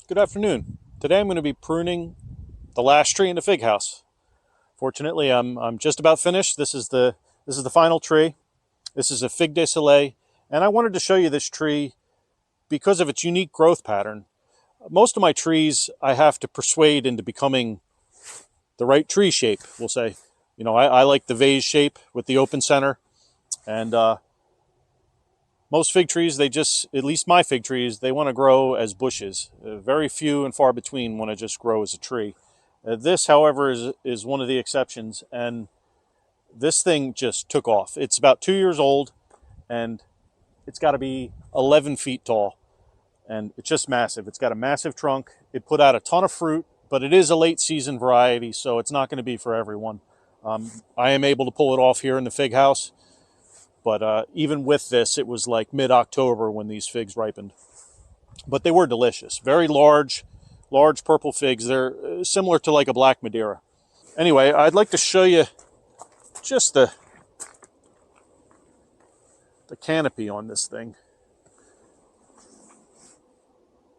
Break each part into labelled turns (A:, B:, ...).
A: Good afternoon. Today I'm going to be pruning the last tree in the fig house. Fortunately, I'm just about finished. This is the final tree. This is a Figue de Sollies, and I wanted to show you this tree because of its unique growth pattern. Most of my trees I have to persuade into becoming the right tree shape, we'll say. I like the vase shape with the open center, and most fig trees, at least my fig trees, they want to grow as bushes. Very few and far between want to just grow as a tree. This, however, is one of the exceptions, and this thing just took off. It's about 2 years old, and it's got to be 11 feet tall, and it's just massive. It's got a massive trunk. It put out a ton of fruit, but it is a late season variety, so it's not going to be for everyone. I am able to pull it off here in the fig house, but even with this, it was like mid-October when these figs ripened. But they were delicious. Very large purple figs. They're similar to like a black Madeira. Anyway, I'd like to show you just the canopy on this thing.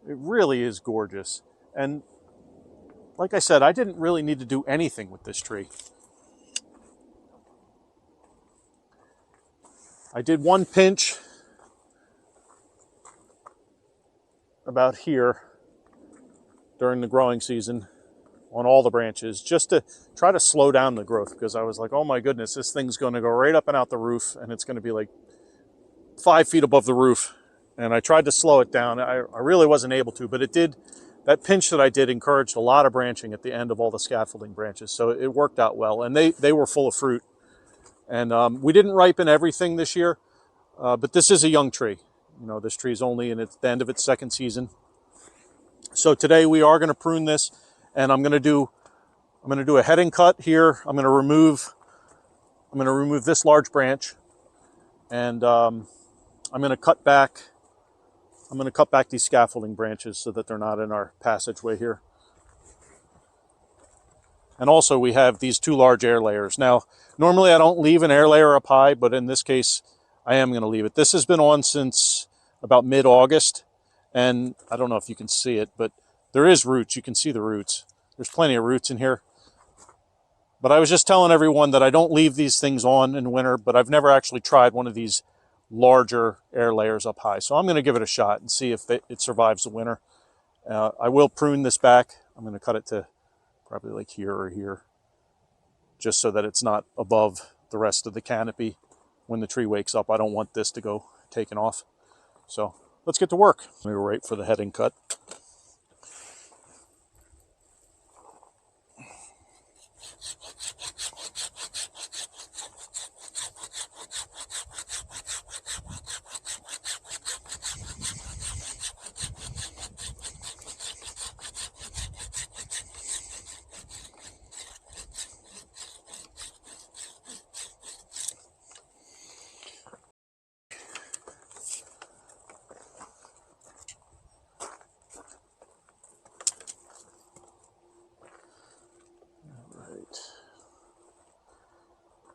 A: It really is gorgeous. And like I said, I didn't really need to do anything with this tree. I did one pinch about here during the growing season on all the branches just to try to slow down the growth, because I was like, oh my goodness, this thing's going to go right up and out the roof, and it's going to be like 5 feet above the roof. And I tried to slow it down. I really wasn't able to, but it did. That pinch that I did encouraged a lot of branching at the end of all the scaffolding branches, so it worked out well, and they were full of fruit. And we didn't ripen everything this year, but this is a young tree. This tree is only in the end of its second season. So today we are going to prune this, and I'm going to do a heading cut here. I'm going to remove this large branch, and I'm going to cut back these scaffolding branches so that they're not in our passageway here. And also we have these two large air layers. Now, normally I don't leave an air layer up high, but in this case, I am going to leave it. This has been on since about mid-August, and I don't know if you can see it, but there is roots. You can see the roots. There's plenty of roots in here. But I was just telling everyone that I don't leave these things on in winter, but I've never actually tried one of these larger air layers up high. So I'm going to give it a shot and see if it survives the winter. I will prune this back. I'm going to cut it to probably like here or here, just so that it's not above the rest of the canopy when the tree wakes up. I don't want this to go taken off. So let's get to work. We were right for the heading cut.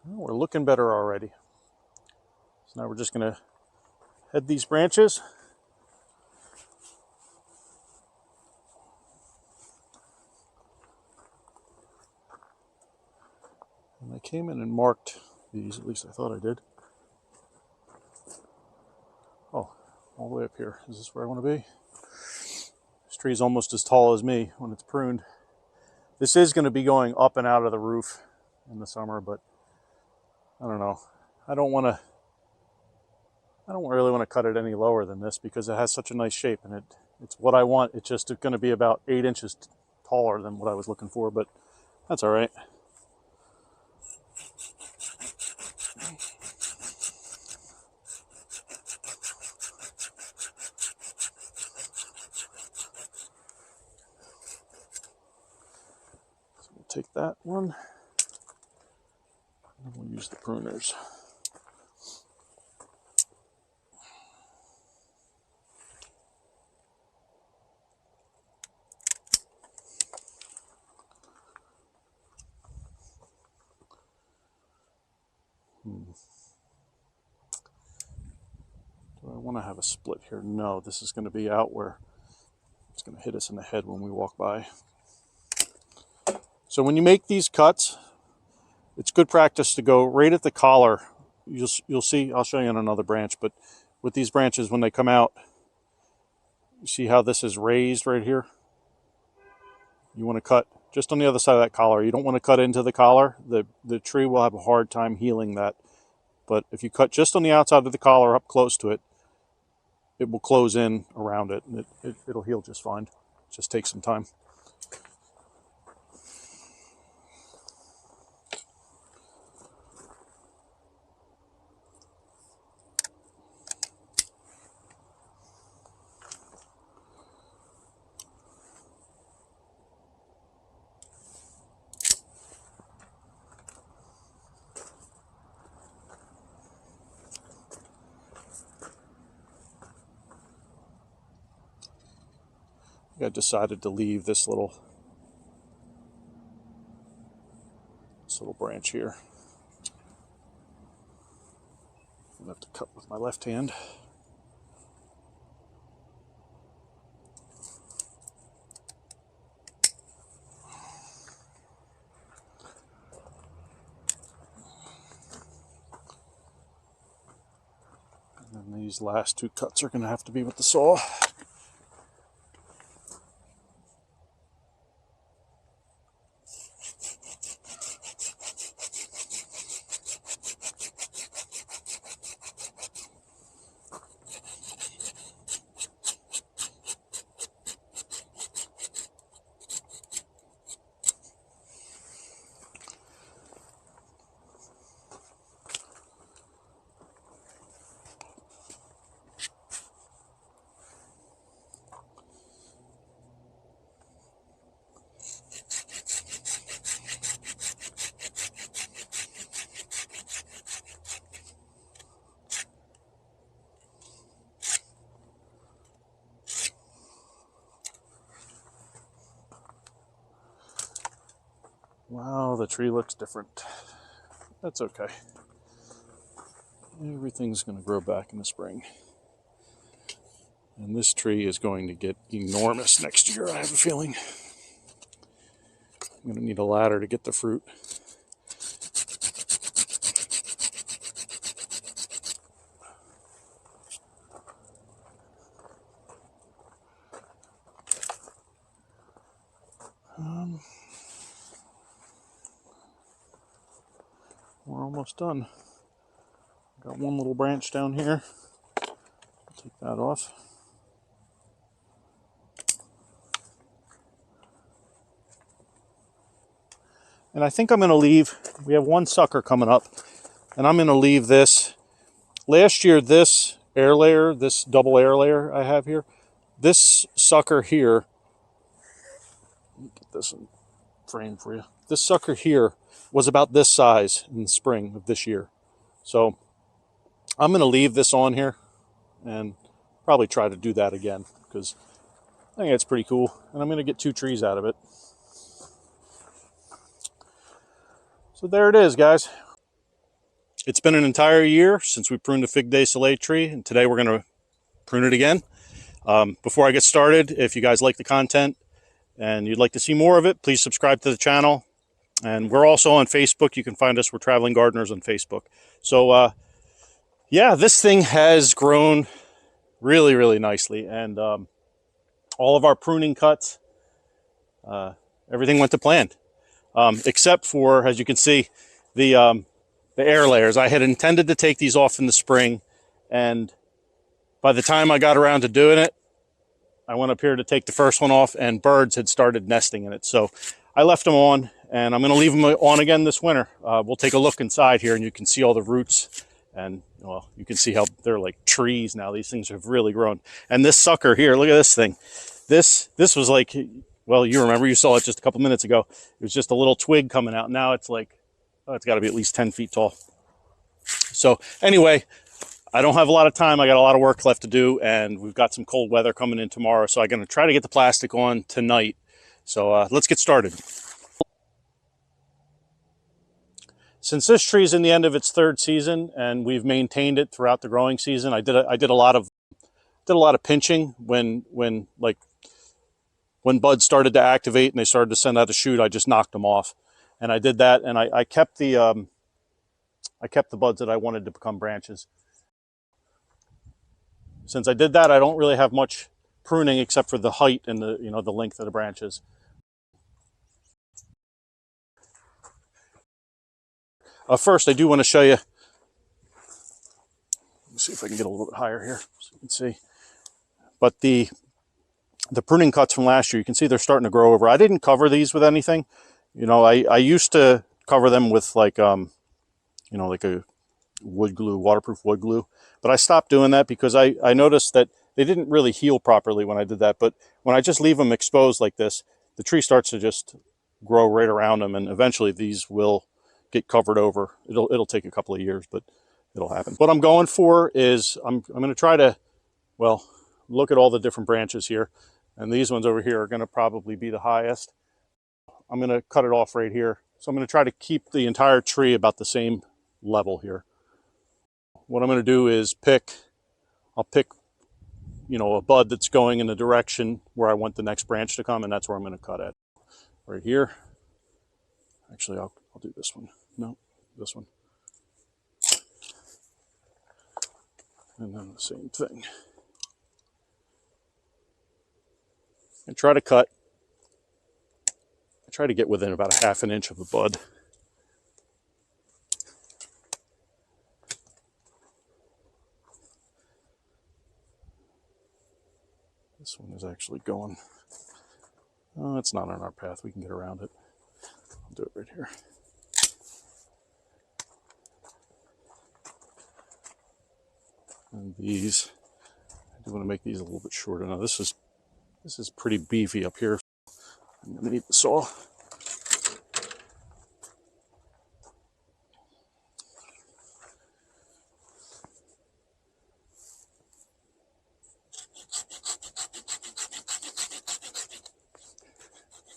A: Well, we're looking better already. So now we're just going to head these branches. And I came in and marked these, at least I thought I did. Oh, all the way up here. Is this where I want to be? This tree is almost as tall as me when it's pruned. This is going to be going up and out of the roof in the summer, but I don't know. I don't really want to cut it any lower than this because it has such a nice shape, and it's what I want. It's just going to be about 8 inches taller than what I was looking for, but that's all right. So we'll take that one, and we'll use the pruners. Do I want to have a split here? No, this is going to be out where it's It's going to hit us in the head when we walk by. So when you make these cuts, it's good practice to go right at the collar. You'll see, I'll show you on another branch, but with these branches, when they come out, you see how this is raised right here? You want to cut just on the other side of that collar. You don't want to cut into the collar. The tree will have a hard time healing that. But if you cut just on the outside of the collar up close to it, it will close in around it, and it'll heal just fine. Just take some time. I decided to leave this little branch here. I'm going to have to cut with my left hand. And then these last two cuts are going to have to be with the saw. Wow, the tree looks different. That's okay. Everything's going to grow back in the spring. And this tree is going to get enormous next year, I have a feeling. I'm going to need a ladder to get the fruit. We're almost done. Got one little branch down here. Take that off. And I think I'm going to leave, we have one sucker coming up, and I'm going to leave this. Last year, this air layer, this double air layer I have here, this sucker here, let me get this in frame for you. This sucker here was about this size in the spring of this year. So I'm going to leave this on here and probably try to do that again because I think it's pretty cool. And I'm going to get 2 trees out of it. So there it is, guys. It's been an entire year since we pruned the Figue de Sollies tree, and today we're going to prune it again. Before I get started, if you guys like the content and you'd like to see more of it, please subscribe to the channel. And we're also on Facebook. You can find us. We're Traveling Gardeners on Facebook. So, yeah, this thing has grown really, really nicely. And all of our pruning cuts, everything went to plan. Except for, as you can see, the air layers. I had intended to take these off in the spring. And by the time I got around to doing it, I went up here to take the first one off and birds had started nesting in it. So I left them on. And I'm going to leave them on again this winter. We'll take a look inside here and you can see all the roots. And, well, you can see how they're like trees now. These things have really grown. And this sucker here, look at this thing. This was like, well, you remember, you saw it just a couple minutes ago. It was just a little twig coming out. Now it's like, oh, it's got to be at least 10 feet tall. So anyway, I don't have a lot of time. I got a lot of work left to do. And we've got some cold weather coming in tomorrow. So I'm going to try to get the plastic on tonight. So let's get started. Since this tree is in the end of its 3rd season and we've maintained it throughout the growing season, I did a lot of pinching when like when buds started to activate and they started to send out a shoot, I just knocked them off. And I did that, and I kept the buds that I wanted to become branches. Since I did that, I don't really have much pruning except for the height and the length of the branches. First, I do want to show you. Let's see if I can get a little bit higher here so you can see. But the pruning cuts from last year, you can see they're starting to grow over. I didn't cover these with anything. I used to cover them with like like a wood glue, waterproof wood glue. But I stopped doing that because I noticed that they didn't really heal properly when I did that. But when I just leave them exposed like this, the tree starts to just grow right around them, and eventually these will get covered over. It'll take a couple of years, but it'll happen. What I'm going for is I'm going to try to, well, look at all the different branches here, and these ones over here are going to probably be the highest. I'm going to cut it off right here. So I'm going to try to keep the entire tree about the same level here. What I'm going to do is I'll pick a bud that's going in the direction where I want the next branch to come, and that's where I'm going to cut at. Right here. Actually, I'll do this one. No, this one. And then the same thing. And try to cut. I try to get within about a half an inch of the bud. This one is actually going. Oh, it's not on our path. We can get around it. I'll do it right here. And these, I do want to make these a little bit shorter. Now this is pretty beefy up here. I'm going to need the saw.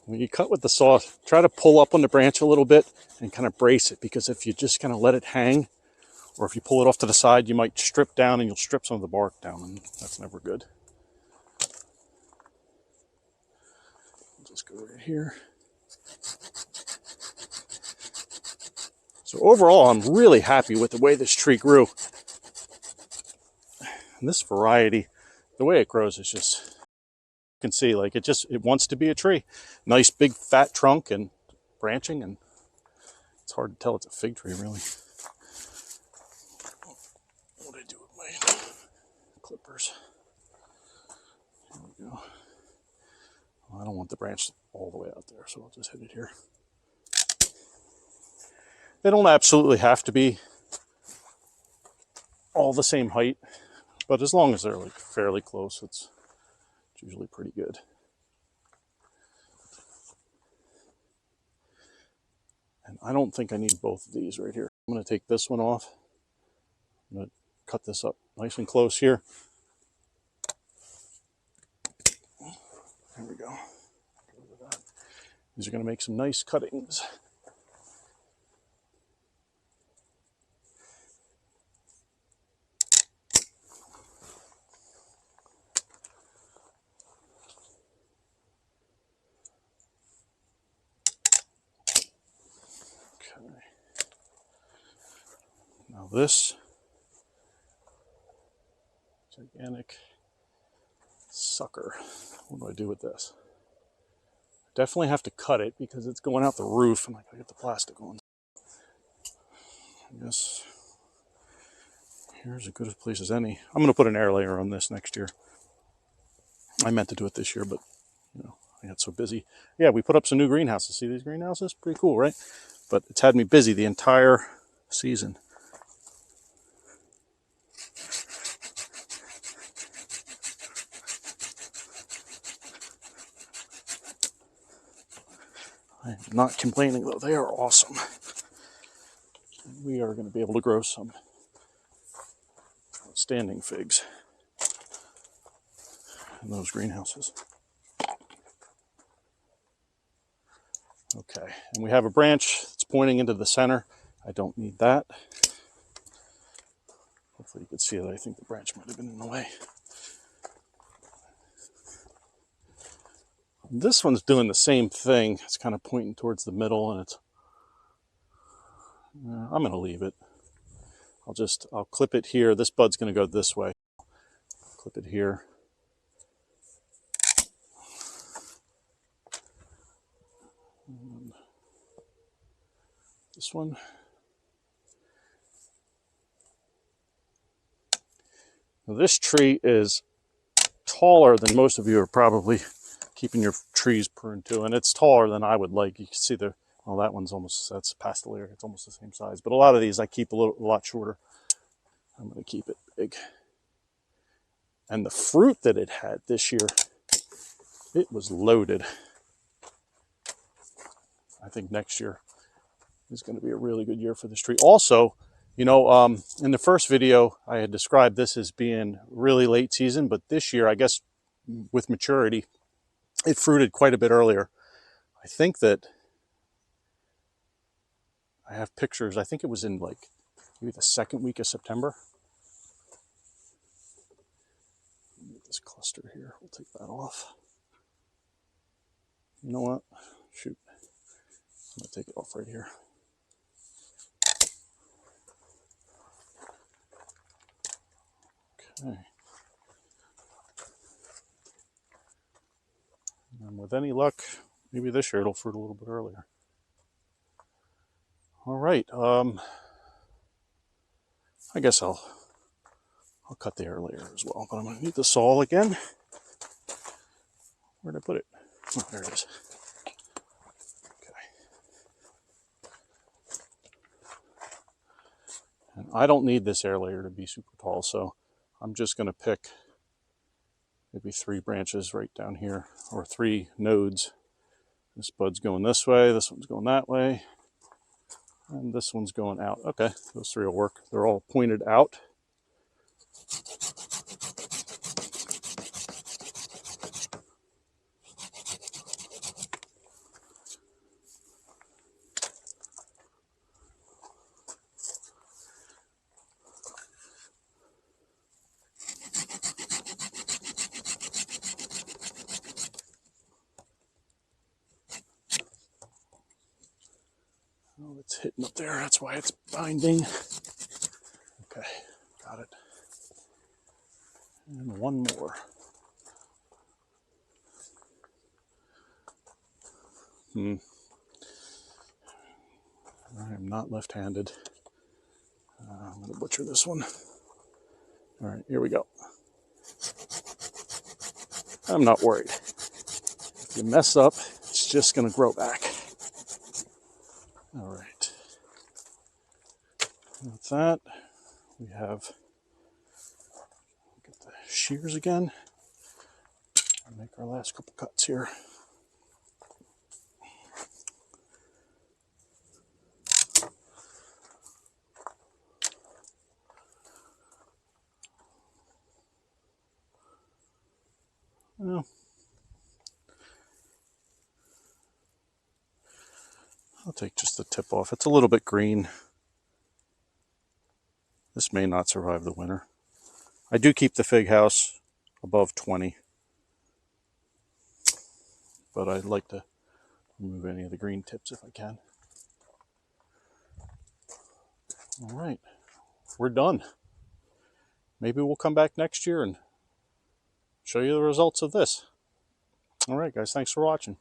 A: When you cut with the saw, try to pull up on the branch a little bit and kind of brace it, because if you just kind of let it hang, or if you pull it off to the side, you might strip down and you'll strip some of the bark down, and that's never good. I'll just go right here. So overall, I'm really happy with the way this tree grew. And this variety, the way it grows is just, you can see, like it wants to be a tree. Nice big fat trunk and branching, and it's hard to tell it's a fig tree really. What do I do with my clippers? There we go. Well, I don't want the branch all the way out there, so I'll just hit it here. They don't absolutely have to be all the same height, but as long as they're like fairly close, it's usually pretty good. And I don't think I need both of these right here. I'm going to take this one off. I'm going to cut this up nice and close here. There we go. These are going to make some nice cuttings. Now this gigantic sucker, what do I do with this? Definitely have to cut it because it's going out the roof and I gotta get the plastic on. I guess here's as good a place as any. I'm gonna put an air layer on this next year. I meant to do it this year, but I got so busy. Yeah, we put up some new greenhouses. See these greenhouses? Pretty cool, right? But it's had me busy the entire season. I'm not complaining though, they are awesome. We are going to be able to grow some outstanding figs in those greenhouses. Okay, and we have a branch that's pointing into the center. I don't need that. Hopefully you can see that. I think the branch might have been in the way. This one's doing the same thing. It's kind of pointing towards the middle, and I'm going to leave it. I'll clip it here. This bud's going to go this way. Clip it here. And this one. Now, this tree is taller than most of you are probably keeping your trees pruned to, and it's taller than I would like. You can see well, that one's that's pastel area. It's almost the same size, but a lot of these I keep a lot shorter. I'm going to keep it big. And the fruit that it had this year, it was loaded. I think next year is going to be a really good year for this tree. Also, you know, in the first video, I had described this as being really late season, but this year, I guess with maturity, it fruited quite a bit earlier. I think that I have pictures. I think it was in like maybe the second week of September. This cluster here, we'll take that off. You know what? Shoot. I'm going to take it off right here. Okay. And with any luck, maybe this year it'll fruit a little bit earlier. All right. I guess I'll cut the air layer as well, but I'm going to need the saw again. Where'd I put it? Oh, there it is. Okay. And I don't need this air layer to be super tall, so I'm just going to pick maybe 3 branches right down here, or 3 nodes. This bud's going this way, this one's going that way, and this one's going out. Okay, those 3 will work. They're all pointed out. Oh, it's hitting up there, that's why it's binding. Okay, got it. And one more. I am not left-handed. I'm going to butcher this one. All right, here we go. I'm not worried. If you mess up, it's just going to grow back. All right. With that, we have, get the shears again. I'll make our last couple cuts here. Well, I'll take just the tip off. It's a little bit green. This may not survive the winter. I do keep the fig house above 20, but I'd like to remove any of the green tips if I can. All right, we're done. Maybe we'll come back next year and show you the results of this. All right, guys, thanks for watching.